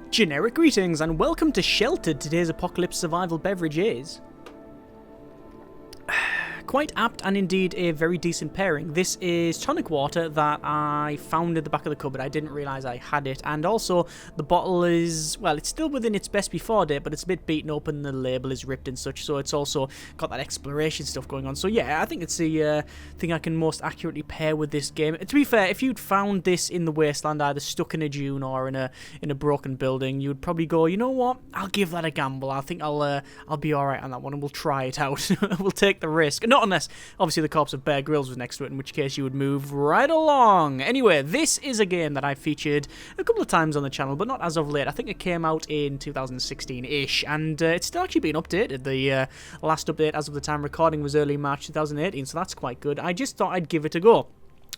Generic greetings and welcome to Sheltered. Today's apocalypse survival beverage is quite apt and indeed a very decent pairing. This is tonic water that I found at the back of the cupboard. I didn't realise I had it, and also the bottle is, well, it's still within its best before date, but it's a bit beaten up and the label is ripped and such, so it's also got that exploration stuff going on. So yeah, I think it's the thing I can most accurately pair with this game. To be fair, if you'd found this in the wasteland, either stuck in a dune or in a broken building, you would probably go, you know what, I'll give that a gamble. I think I'll be alright on that one and we'll try it out. We'll take the risk. Not unless, obviously, the corpse of Bear Grylls was next to it, in which case you would move right along. Anyway, this is a game that I've featured a couple of times on the channel, but not as of late. I think it came out in 2016-ish, and it's still actually been updated. The last update, as of the time recording, was early March 2018, so that's quite good. I just thought I'd give it a go.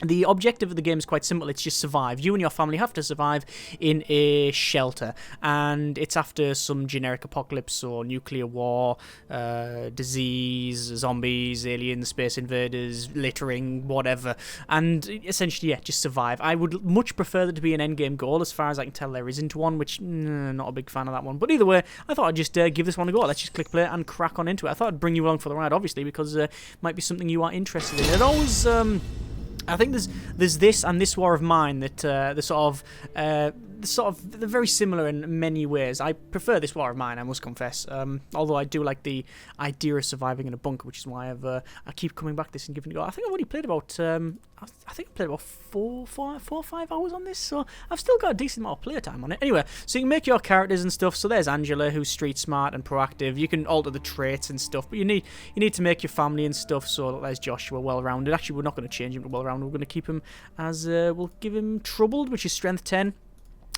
The objective of the game is quite simple. It's just survive. You and your family have to survive in a shelter, and it's after some generic apocalypse or nuclear war, disease, zombies, aliens, space invaders, littering, whatever. And essentially, yeah, just survive. I would much prefer there to be an endgame goal. As far as I can tell, there isn't one, which, not a big fan of that one. But either way, I thought I'd just give this one a go. Let's just click play and crack on into it. I thought I'd bring you along for the ride, obviously, because it might be something you are interested in. It always... I think there's this and This War of Mine that they're very similar in many ways. I prefer This War of Mine, I must confess. Although I do like the idea of surviving in a bunker, which is why I keep coming back to this and giving it a go. I think I've only played about 4 or 5 hours on this, so I've still got a decent amount of player time on it. Anyway, so you can make your characters and stuff. So there's Angela, who's street smart and proactive. You can alter the traits and stuff, but you need to make your family and stuff. So there's Joshua, well-rounded. Actually, we're not going to change him to well-rounded. We're going to keep him as we'll give him troubled, which is strength 10.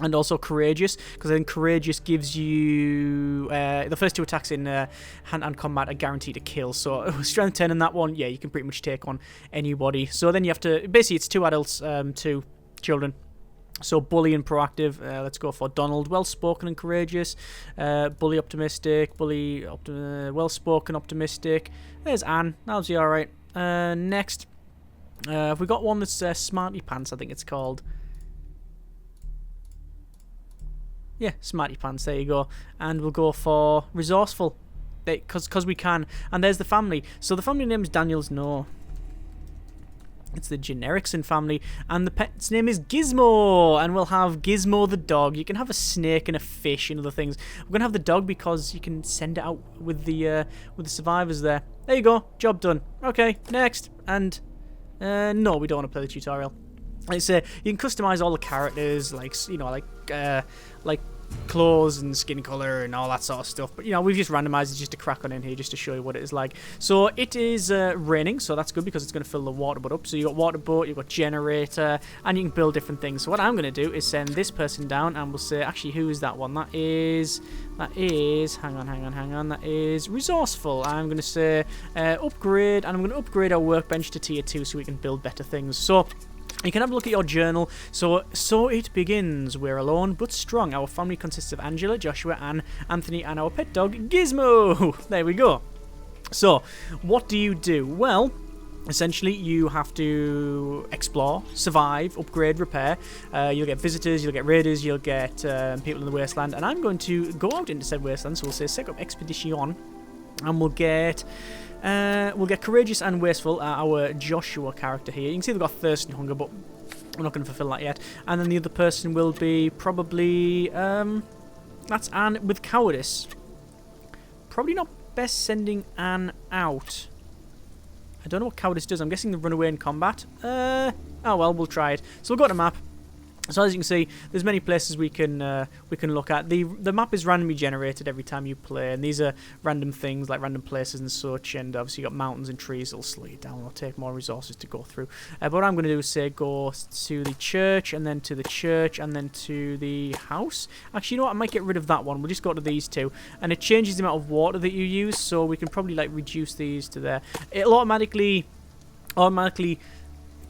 And also courageous, because then courageous gives you the first 2 attacks in hand-to-hand combat are guaranteed to kill. So strength 10 in that one, yeah, you can pretty much take on anybody. So then you have to, basically it's 2 adults, 2 children. So bully and proactive, let's go for Donald, well-spoken and courageous, bully optimistic, well-spoken optimistic. There's Anne, that'll be alright. Next, have we got one that's Smarty Pants, I think it's called. Yeah, Smarty Pants, there you go. And we'll go for resourceful, because we can. And there's the family. So the family name is Daniels, no. It's the Generickson family. And the pet's name is Gizmo. And we'll have Gizmo the dog. You can have a snake and a fish and other things. We're going to have the dog because you can send it out with the survivors there. There you go, job done. Okay, next. And, no, we don't want to play the tutorial. It's you can customize all the characters, like like clothes and skin color and all that sort of stuff. But we've just randomized it just to crack on in here, just to show you what it is like. So it is raining, so that's good because it's going to fill the water boat up. So you got water boat, you've got generator, and you can build different things. So what I'm going to do is send this person down, and we'll say, actually, who is that one? That is. Hang on. That is resourceful. I'm going to say upgrade, and I'm going to upgrade our workbench to tier 2 so we can build better things. So. You can have a look at your journal. So it begins. We're alone but strong. Our family consists of Angela, Joshua, Anne, Anthony, and our pet dog, Gizmo. There we go. So, what do? Well, essentially, you have to explore, survive, upgrade, repair. You'll get visitors, you'll get raiders, you'll get people in the wasteland. And I'm going to go out into said wasteland. So we'll say set up expedition, and we'll get courageous and wasteful, our Joshua character here. You can see they've got thirst and hunger, but we're not going to fulfill that yet. And then the other person will be probably, that's Anne with cowardice. Probably not best sending Anne out. I don't know what cowardice does. I'm guessing the run away in combat. Oh well, we'll try it. So we'll go to map. So as you can see, there's many places we can look at. The map is randomly generated every time you play, and these are random things like random places and such. And obviously you got mountains and trees that'll slow you down. It'll take more resources to go through. But what I'm going to do is say go to the church, and then to the church, and then to the house. Actually, you know what? I might get rid of that one. We'll just go to these 2, and it changes the amount of water that you use. So we can probably like reduce these to there. It'll automatically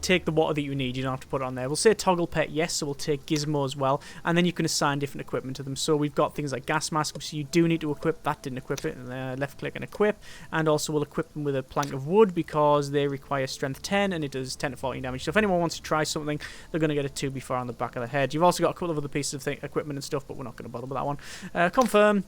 take the water that you need. You don't have to put it on there. We'll say toggle pet, yes, so we'll take Gizmo as well. And then you can assign different equipment to them. So we've got things like gas mask, which you do need to equip. That didn't equip it. Left click and equip. And also we'll equip them with a plank of wood because they require strength 10 and it does 10 to 14 damage. So if anyone wants to try something, they're going to get a 2b4 on the back of the head. You've also got a couple of other pieces of equipment and stuff, but we're not going to bother with that one. Confirm.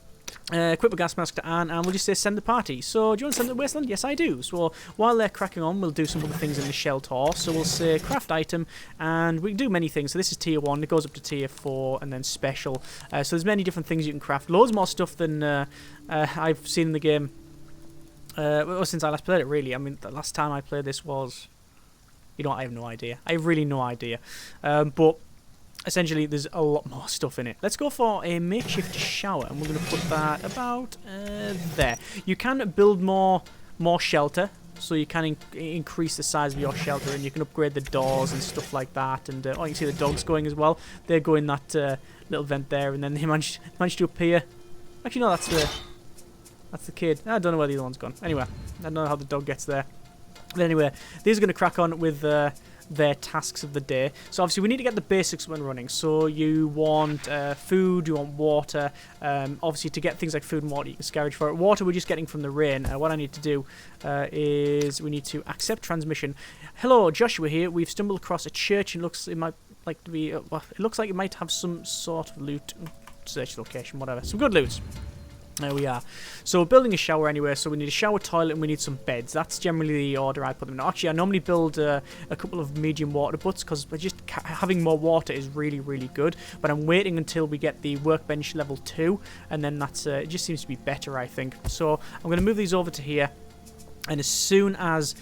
Equip a gas mask to Anne, and we'll just say send the party. So, do you want to send the wasteland? Yes, I do. So, while they're cracking on, we'll do some other things in the shelter. So, we'll say craft item, and we can do many things. So, this is tier 1, it goes up to tier 4, and then special. So, there's many different things you can craft. Loads more stuff than I've seen in the game well, since I last played it, really. I mean, the last time I played this was... You know what, I have no idea. I have really no idea. But... Essentially, there's a lot more stuff in it. Let's go for a makeshift shower, and we're going to put that about there. You can build more shelter, so you can increase the size of your shelter, and you can upgrade the doors and stuff like that. And oh, you can see the dogs going as well. They go in that little vent there, and then they managed to appear. Actually, no, that's the kid. I don't know where the other one's gone. Anyway, I don't know how the dog gets there. But anyway, these are going to crack on with... their tasks of the day. So obviously we need to get the basics when running. So you want food, you want water. Obviously to get things like food and water you can scavenge for it. Water we're just getting from the rain. What I need to do is we need to accept transmission. Hello, Joshua here. We've stumbled across a church and it might like to be well, it looks like it might have some sort of loot. Search location, whatever. Some good loot. There we are. So we're building a shower anyway, so we need a shower, toilet, and we need some beds. That's generally the order I put them in. Actually, I normally build a couple of medium water butts because just having more water is really, really good. But I'm waiting until we get the workbench level 2, and then that's it just seems to be better, I think. So I'm going to move these over to here, and as soon as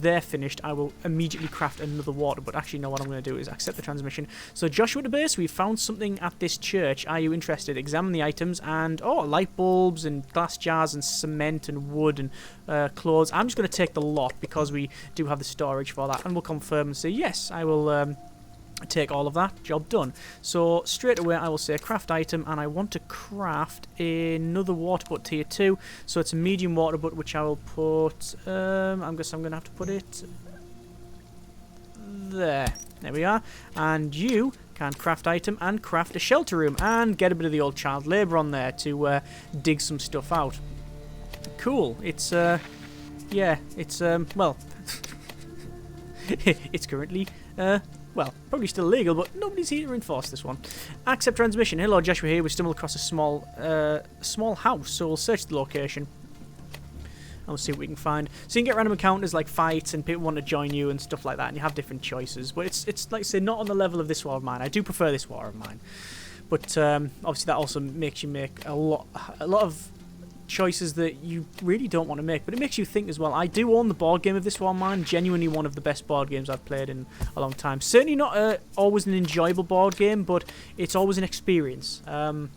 they're finished, I will immediately craft another water. But actually, no, what I'm going to do is accept the transmission. So, Joshua at the base, we found something at this church. Are you interested? Examine the items and, light bulbs and glass jars and cement and wood and clothes. I'm just going to take the lot because we do have the storage for that. And we'll confirm and say, yes, I will... take all of that, job done. So straight away I will say craft item, and I want to craft another water butt tier 2, so it's a medium water butt which I will put I guess I'm gonna have to put it there we are. And you can craft item and craft a shelter room and get a bit of the old child labour on there to dig some stuff out. Cool. It's yeah, it's well it's currently well, probably still illegal, but nobody's here to enforce this one. Accept transmission. Hello, Joshua here. We stumbled across a small house, so we'll search the location. And we'll see what we can find. So you can get random encounters like fights and people want to join you and stuff like that, and you have different choices. But it's like I say, not on the level of this war of mine. I do prefer this war of mine. But obviously that also makes you make a lot of choices that you really don't want to make, but it makes you think as well. I do own the board game of this one, man. Genuinely one of the best board games I've played in a long time. Certainly not always an enjoyable board game, but it's always an experience, and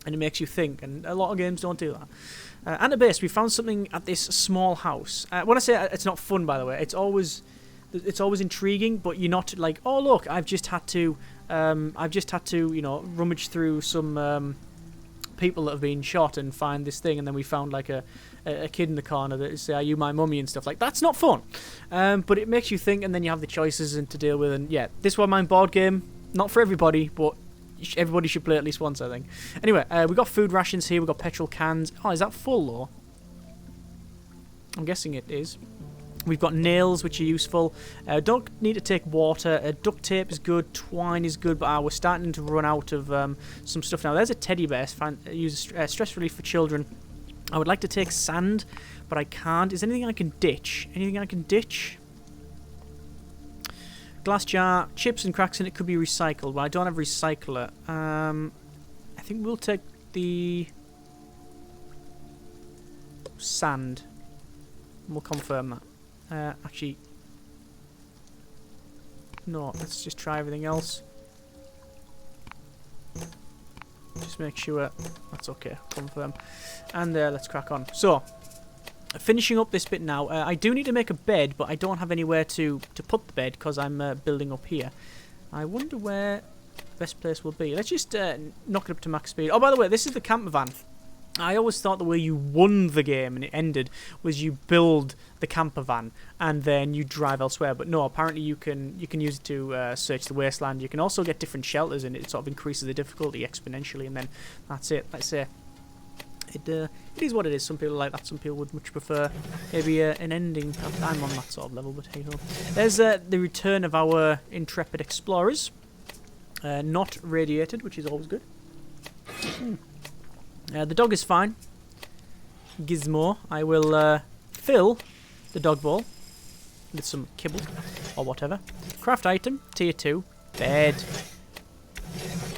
it makes you think, and a lot of games don't do that. At the base, we found something at this small house. When I say it's not fun, by the way, it's always intriguing, but you're not like, oh look, I've just had to you know, rummage through some people that have been shot and find this thing, and then we found like a kid in the corner that say, are you my mummy and stuff like that's not fun, but it makes you think, and then you have the choices and to deal with. And yeah, this one mine board game, not for everybody, but everybody should play at least once, I think. Anyway, we got food rations here, we got petrol cans. Oh, is that full though? I'm guessing it is. We've got nails, which are useful. Don't need to take water. Duct tape is good. Twine is good, but we're starting to run out of some stuff now. There's a teddy bear. Use stress relief for children. I would like to take sand, but I can't. Is there anything I can ditch? Anything I can ditch? Glass jar, chips and cracks in it could be recycled. Well, I don't have recycler. I think we'll take the sand. We'll confirm that. Actually, no, let's just try everything else. Just make sure that's okay. Confirm. And let's crack on. So, finishing up this bit now. I do need to make a bed, but I don't have anywhere to put the bed because I'm building up here. I wonder where the best place will be. Let's just knock it up to max speed. Oh, by the way, this is the camper van. I always thought the way you won the game and it ended was you build the camper van and then you drive elsewhere. But no, apparently you can use it to search the wasteland. You can also get different shelters, and it sort of increases the difficulty exponentially. And then that's it. Let's say it is what it is. Some people like that. Some people would much prefer maybe an ending. I'm on that sort of level, but hey ho. There's the return of our intrepid explorers. Not radiated, which is always good. The dog is fine. Gizmo. I will fill the dog bowl with some kibble or whatever. Craft item, tier 2, bed.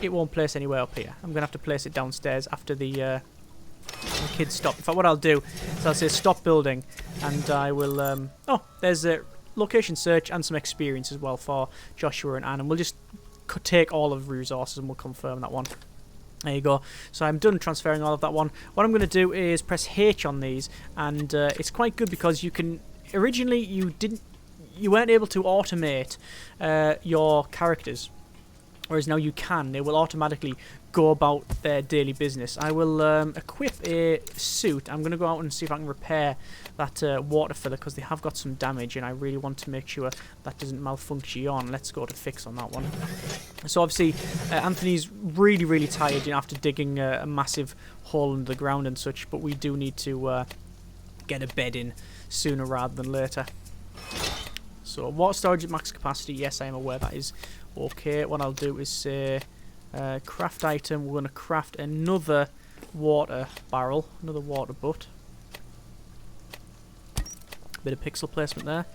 It won't place anywhere up here. I'm going to have to place it downstairs after the kids stop. In fact, what I'll do is I'll say stop building, and I will... oh, there's a location search and some experience as well for Joshua and Anne, and we'll just take all of the resources and we'll confirm that one. There you go. So I'm done transferring all of that one. What I'm going to do is press H on these, and it's quite good because you can... Originally, you weren't able to automate your characters, whereas now you can. They will automatically go about their daily business. I will equip a suit. I'm going to go out and see if I can repair that water filler because they have got some damage, and I really want to make sure that doesn't malfunction on. Let's go to fix on that one. So obviously Anthony's really, really tired, you know, after digging a massive hole under the ground and such, but we do need to get a bed in sooner rather than later. So water storage at max capacity, yes, I am aware that is okay. What I'll do is say craft item. We're going to craft another water barrel, another water butt. Bit of pixel placement there.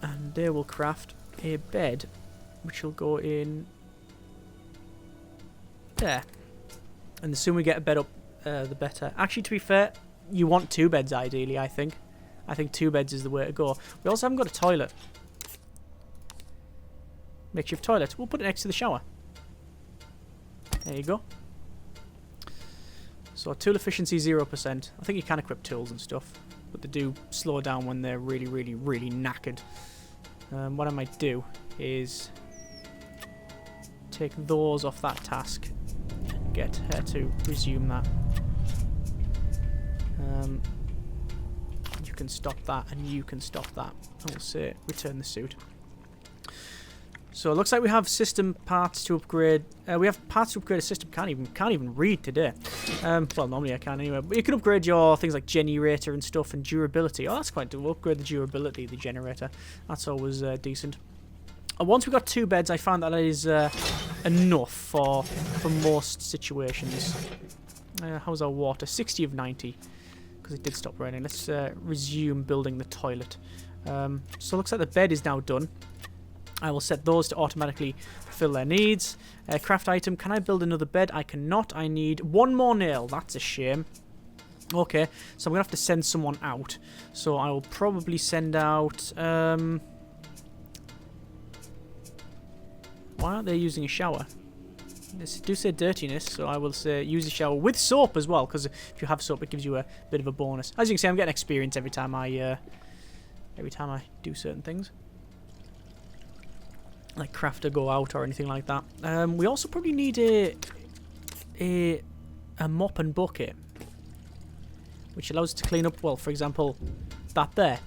And there we'll craft a bed, which will go in there. And the sooner we get a bed up, the better. Actually, to be fair, you want 2 beds ideally, I think. I think 2 beds is the way to go. We also haven't got a toilet. Makeshift toilet. We'll put it next to the shower. There you go. So tool efficiency 0%. I think you can equip tools and stuff, but they do slow down when they're really, really, really knackered. What I might do is take those off that task and get her to resume that. You can stop that, and you can stop that. I will say return the suit. So it looks like we have system parts to upgrade. We have parts to upgrade a system. Can't even read today. Well, normally I can anyway. But you can upgrade your things like generator and stuff, and durability. Oh, that's quite good. We'll upgrade the durability of the generator. That's always decent. And once we've got 2 beds, I found that is enough for most situations. How's our water? 60 of 90. Because it did stop raining. Let's resume building the toilet. So it looks like the bed is now done. I will set those to automatically fulfill their needs. Craft item. Can I build another bed? I cannot. I need 1 more nail. That's a shame. Okay, so I'm going to have to send someone out. So I will probably send out... why aren't they using a shower? They do say dirtiness, so I will say use the shower with soap as well, because if you have soap, it gives you a bit of a bonus. As you can see, I'm getting experience every time I do certain things. Like craft or go out or anything like that. We also probably need a mop and bucket, which allows us to clean up, well, for example, that there.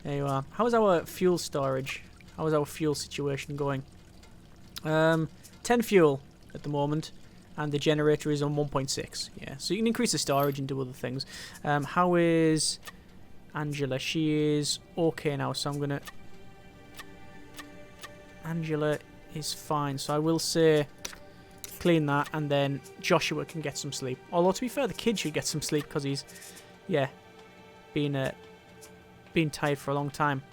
There you are. How is our fuel storage? How is our fuel situation going? 10 fuel at the moment, and the generator is on 1.6. Yeah, so you can increase the storage and do other things. How is Angela? She is okay now, so I'm gonna... Angela is fine, so I will say clean that, and then Joshua can get some sleep. Although, to be fair, the kid should get some sleep because he's, yeah, been tired for a long time.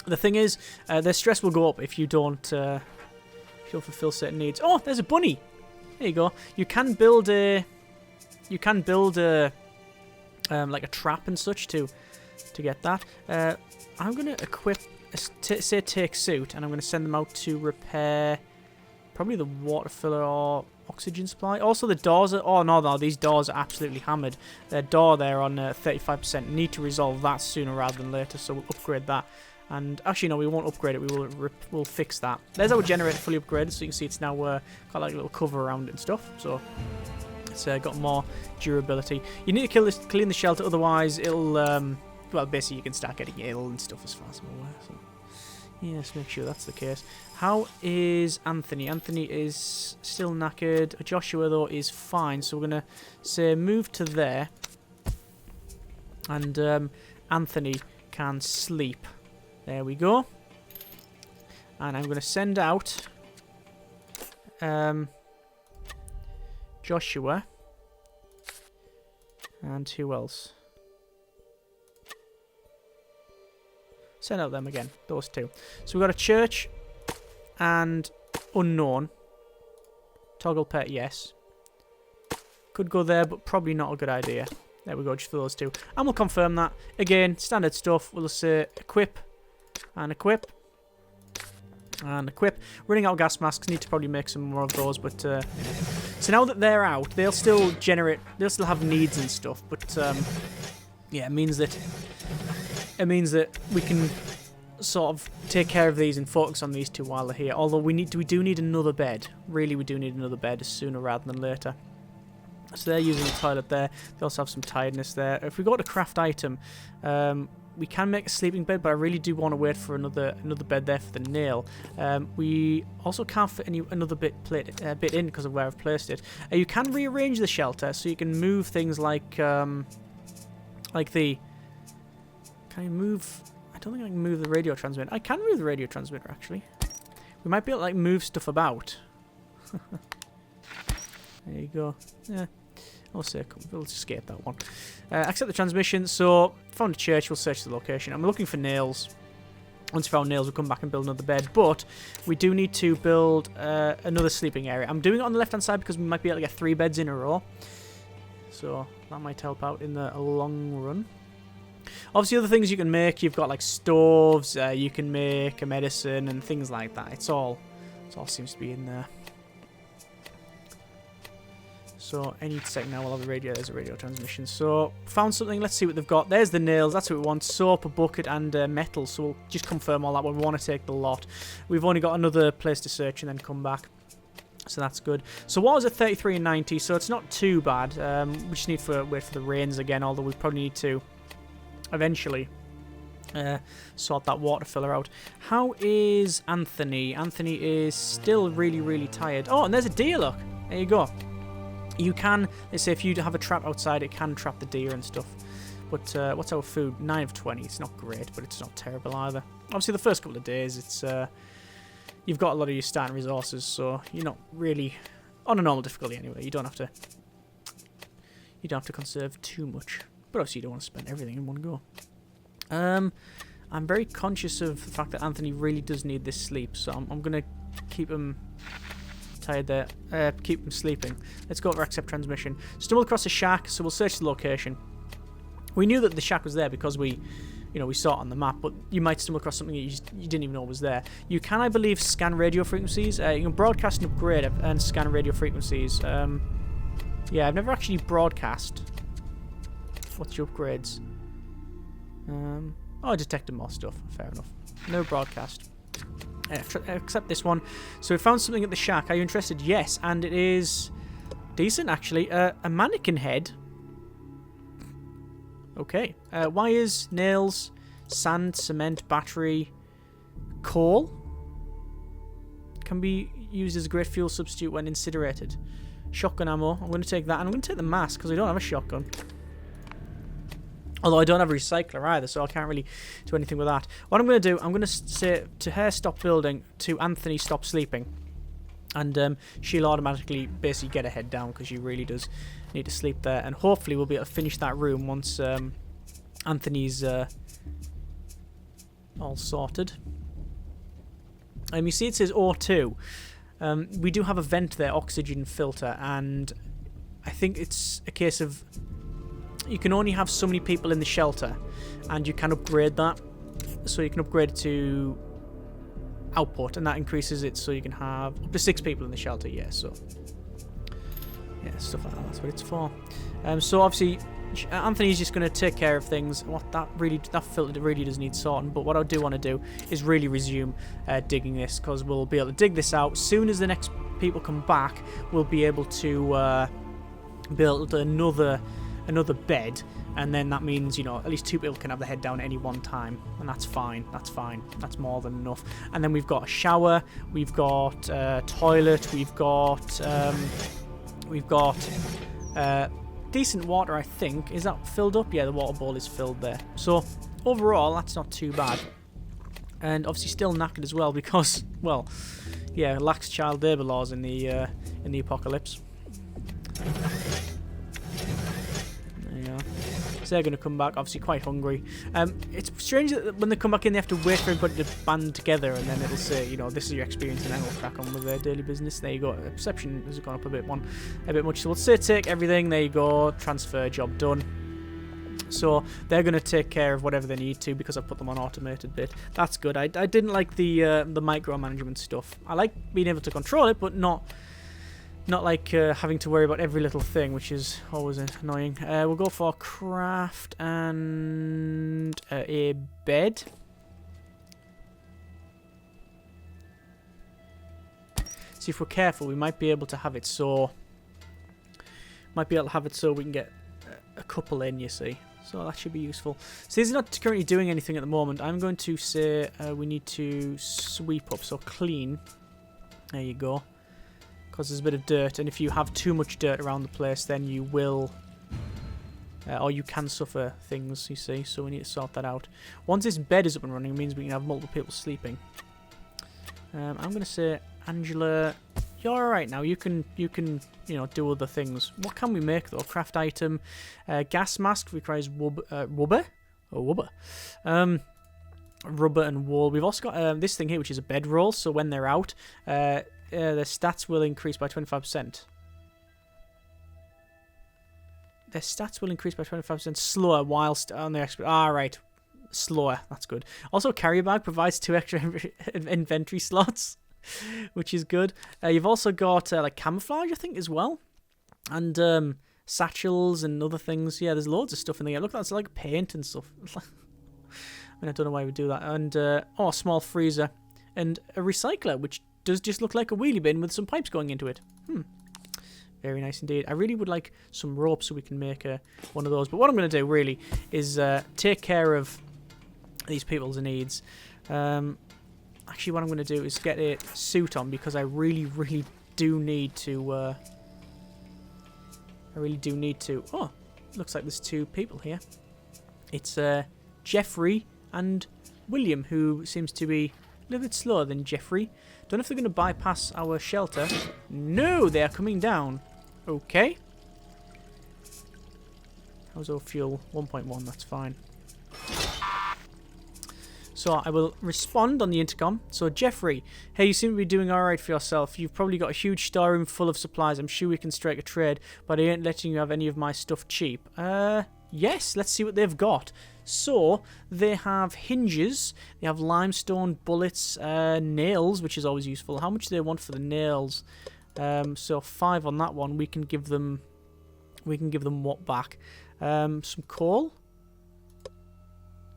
The thing is, their stress will go up if you don't fulfill certain needs. Oh, there's a bunny. There you go. You can build a like a trap and such to get that. I'm gonna equip. Say take suit, and I'm going to send them out to repair probably the water filler or oxygen supply. Also the doors are... Oh no, these doors are absolutely hammered. Their door there on 35%. Need to resolve that sooner rather than later, so we'll upgrade that. And actually, no, we won't upgrade it. We'll fix that. There's our generator fully upgraded, so you can see it's now got like a little cover around it and stuff. So it's got more durability. You need to clean the shelter, otherwise it'll well, basically you can start getting ill and stuff as far as I'm aware. So yes, make sure that's the case. How is Anthony? Anthony is still knackered. Joshua though is fine, so we're gonna say move to there, and Anthony can sleep. There we go. And I'm going to send out Joshua. And who else? Send out them again. Those two. So we've got a church and unknown. Toggle pet, yes. Could go there, but probably not a good idea. There we go, just for those two. And we'll confirm that. Again, standard stuff. We'll say equip. And equip. And equip. Running out of gas masks. Need to probably make some more of those. But so now that they're out, they'll still generate. They'll still have needs and stuff. But yeah, it means that we can sort of take care of these and focus on these two while they're here. Although we do need another bed. Really, we do need another bed sooner rather than later. So they're using the toilet there. They also have some tiredness there. If we go to craft item, we can make a sleeping bed, but I really do want to wait for another bed there for the nail. We also can't fit another bit in because of where I've placed it. You can rearrange the shelter, so you can move things like the. Can I move? I don't think I can move the radio transmitter. I can move the radio transmitter actually. We might be able to like move stuff about. There you go. Yeah. We'll escape that one. Accept the transmission. So, found a church. We'll search the location. I'm looking for nails. Once we found nails, we'll come back and build another bed. But we do need to build another sleeping area. I'm doing it on the left-hand side because we might be able to get 3 beds in a row. So, that might help out in the long run. Obviously, other things you can make. You've got, like, stoves. You can make a medicine and things like that. It all seems to be in there. So, any second now we'll have the radio. There's a radio transmission. So, found something. Let's see what they've got. There's the nails. That's what we want. Soap, a bucket, and metal. So, we'll just confirm all that when we want to take the lot. We've only got another place to search and then come back. So, that's good. So, what was it? 33 and 90. So, it's not too bad. We just need to wait for the rains again. Although, we probably need to eventually sort that water filler out. How is Anthony? Anthony is still really, really tired. Oh, and there's a deer, look. There you go. You can, they say if you have a trap outside, it can trap the deer and stuff. But what's our food? 9 of 20. It's not great, but it's not terrible either. Obviously, the first couple of days, it's you've got a lot of your starting resources, so you're not really on a normal difficulty anyway. You don't have to conserve too much, but obviously you don't want to spend everything in one go. I'm very conscious of the fact that Anthony really does need this sleep, so I'm gonna keep him tired there. Keep him sleeping. Let's go over accept transmission. Stumbled across a shack, so we'll search the location. We knew that the shack was there because we saw it on the map, but you might stumble across something that you didn't even know was there. You can, I believe, scan radio frequencies. You can broadcast and upgrade and scan radio frequencies. Yeah, I've never actually broadcast. What's your upgrades? Oh, I detected more stuff. Fair enough. No broadcast. Except this one. So we found something at the shack. Are you interested? Yes, and it is decent actually. A mannequin head. Okay. Wires, nails, sand, cement, battery, coal. Can be used as a great fuel substitute when incinerated. Shotgun ammo. I'm going to take that, and I'm going to take the mask because I don't have a shotgun. Although I don't have a recycler either, so I can't really do anything with that. What I'm going to do, I'm going to say to her stop building, to Anthony stop sleeping. And she'll automatically basically get her head down because she really does need to sleep there. And hopefully we'll be able to finish that room once Anthony's all sorted. You see it says O2. We do have a vent there, oxygen filter, and I think it's a case of you can only have so many people in the shelter, and you can upgrade that. So you can upgrade it to output, and that increases it so you can have up to 6 people in the shelter. Yeah, so Yeah, stuff like that. That's what it's for. So obviously, Anthony's just going to take care of things. That filter really does need sorting. But what I do want to do is really resume digging this, because we'll be able to dig this out as soon as the next people come back. We'll be able to build another bed, and then that means, you know, at least 2 people can have their head down at any one time, and that's fine. That's fine. That's more than enough. And then we've got a shower, we've got a toilet, we've got decent water, I think. Is that filled up? Yeah, the water bowl is filled there. So overall, that's not too bad. And obviously still knackered as well because, well, yeah, lax child labour laws in the apocalypse. They're going to come back, obviously quite hungry. It's strange that when they come back in, they have to wait for everybody to band together, and then it'll say, you know, this is your experience, and then we'll crack on with their daily business. There you go. Perception has gone up a bit much. So we'll say take everything. There you go. Transfer, job done. So they're going to take care of whatever they need to because I put them on automated bit. That's good. I didn't like the micromanagement stuff. I like being able to control it, but not like having to worry about every little thing, which is always annoying. We'll go for craft and a bed. See, if we're careful, we might be able to have it so we can get a couple in, you see. So that should be useful. So this is not currently doing anything at the moment. I'm going to say we need to sweep up, so clean. There you go. Because there's a bit of dirt, and if you have too much dirt around the place, then you will, or you can suffer things, you see, so we need to sort that out. Once this bed is up and running, it means we can have multiple people sleeping. I'm going to say, Angela, you're alright now, you can, you know, do other things. What can we make, though? Craft item, gas mask requires rubber and wool. We've also got this thing here, which is a bedroll, so when they're out, their stats will increase by 25%. Their stats will increase by 25% slower whilst on their expert. Ah, right. Slower. That's good. Also, carrier bag provides 2 extra inventory slots, which is good. You've also got like camouflage, I think, as well. And satchels and other things. Yeah, there's loads of stuff in there. Look, that's like paint and stuff. I mean, I don't know why we would do that. And, a small freezer. And a recycler, which does just look like a wheelie bin with some pipes going into it. Very nice indeed. I really would like some rope so we can make one of those. But what I'm going to do, really, is take care of these people's needs. Actually, what I'm going to do is get a suit on because I really, really do need to... Oh, looks like there's 2 people here. It's Jeffrey and William, who seems to be a little bit slower than Jeffrey. Don't know if they're going to bypass our shelter. No, they are coming down. Okay. How's our fuel? 1.1, that's fine. So I will respond on the intercom. So Jeffrey, hey, you seem to be doing alright for yourself. You've probably got a huge storeroom full of supplies. I'm sure we can strike a trade, but I ain't letting you have any of my stuff cheap. Yes, let's see what they've got. So, they have hinges, they have limestone, bullets, nails, which is always useful. How much do they want for the nails? So 5 on that one. We can give them what back? Some coal.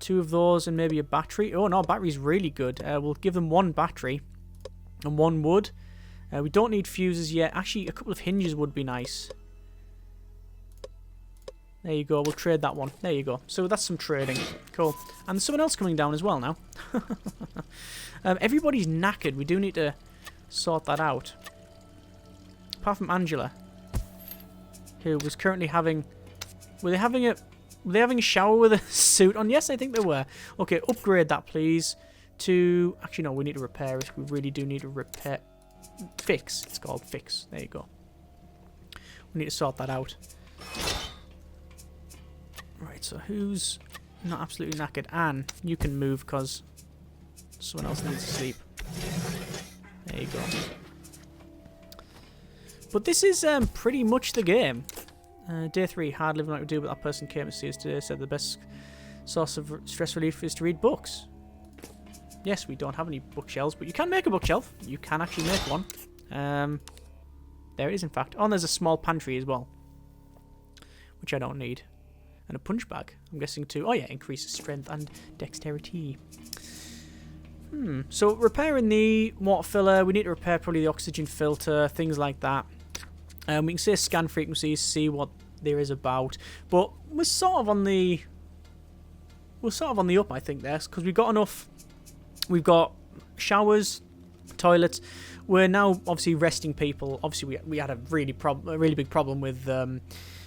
2 of those and maybe a battery. Oh no, battery's really good. We'll give them 1 battery and 1 wood. We don't need fuses yet. Actually, a couple of hinges would be nice. There you go. We'll trade that one. There you go. So that's some trading. Cool. And there's someone else coming down as well now. Everybody's knackered. We do need to sort that out. Apart from Angela, who was currently having... Were they having a shower with a suit on? Yes, I think they were. Okay, upgrade that, please. To... Actually, no, we need to repair it. We really do need to repair... Fix. It's called fix. There you go. We need to sort that out. Right, so who's not absolutely knackered? Anne, you can move because someone else needs to sleep. There you go. But this is pretty much the game. Day 3, hard living like we do, but that person came to see us today, said the best source of stress relief is to read books. Yes, we don't have any bookshelves, but you can make a bookshelf. You can actually make one. There it is, in fact. Oh, and there's a small pantry as well, which I don't need. And a punch bag, I'm guessing too. Oh yeah, increases strength and dexterity. So repairing the water filler, we need to repair probably the oxygen filter, things like that. We can say scan frequencies, see what there is about. But we're sort of on the up, I think, there, because we've got enough. We've got showers, toilets. We're now obviously resting people. Obviously, we had a really big problem with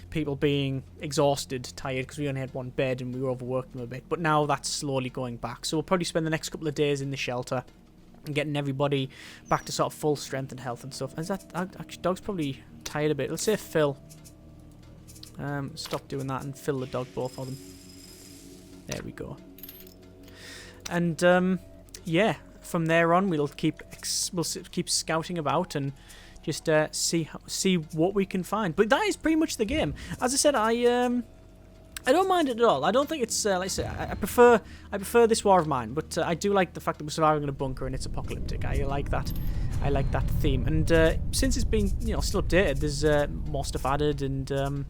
people being exhausted, tired, because we only had one bed and we overworked them a bit. But now that's slowly going back. So we'll probably spend the next couple of days in the shelter and getting everybody back to sort of full strength and health and stuff. Is that actually, dog's probably tired a bit. Let's say Phil. Stop doing that and fill the dog, both of them. There we go. And yeah, from there on we'll keep scouting about and just see what we can find. But that is pretty much the game. As I said, I don't mind it at all. I don't think it's like I said, I prefer this war of mine, but I do like the fact that we're surviving in a bunker and it's apocalyptic. I like that. I like that theme. And since it's been still updated, there's more stuff added, and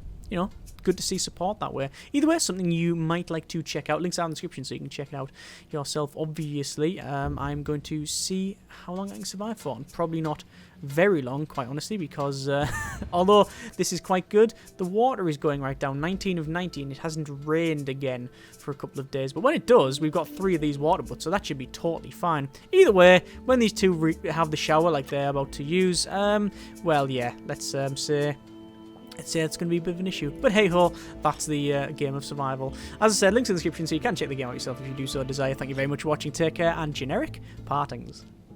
good to see support that way. Either way, something you might like to check out. Links are in the description so you can check it out yourself, obviously. I'm going to see how long I can survive for, and probably not very long, quite honestly, because although this is quite good, the water is going right down. 19 of 19. It hasn't rained again for a couple of days, but when it does, we've got 3 of these water butts, so that should be totally fine. Either way, when these two have the shower like they're about to use, well, yeah, let's say it's going to be a bit of an issue. But hey-ho, that's the game of survival. As I said, links in the description so you can check the game out yourself if you do so desire. Thank you very much for watching. Take care, and generic partings.